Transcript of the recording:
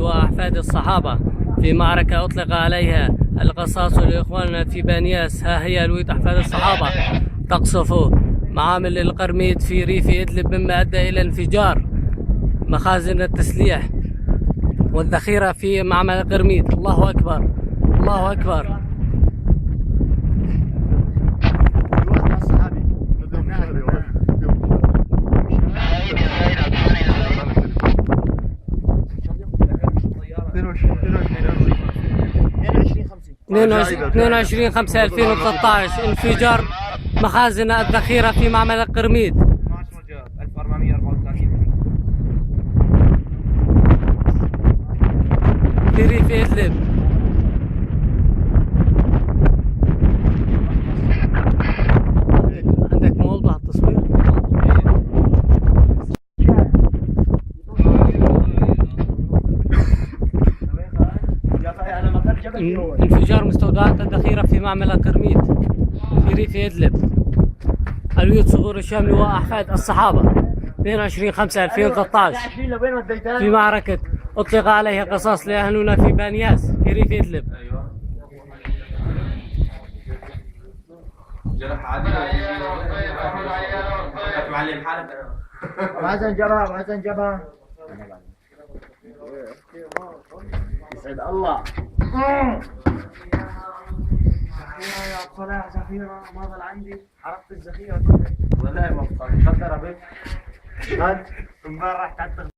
وأحفاد الصحابة في معركة أطلق عليها القصاص لإخواننا في بانياس. ها هي ألوية أحفاد الصحابة تقصف معامل القرميد في ريف إدلب، مما أدى إلى انفجار مخازن التسليح والذخيرة في معمل القرميد. الله أكبر، الله أكبر. اثنين وعشرين خمسة 2013 انفجار مخازن الذخيرة في معمل القرميد. في ريف إدلب. عندك موضوع التصوير؟ انفجار مستودعات الذخيرة في معمل القرميد في ريف إدلب. ألوية صقور الشامي وأحفاد الصحابة 22/5/2013 في معركة أطلق عليها قصاص لأهلنا في بانياس في ريف إدلب. يسعد الله. يا صلاح ذخيرة ما ظل عندي، حرقت الذخيرة والله ما فكرت. تفضل يا بيه. امبارح رحت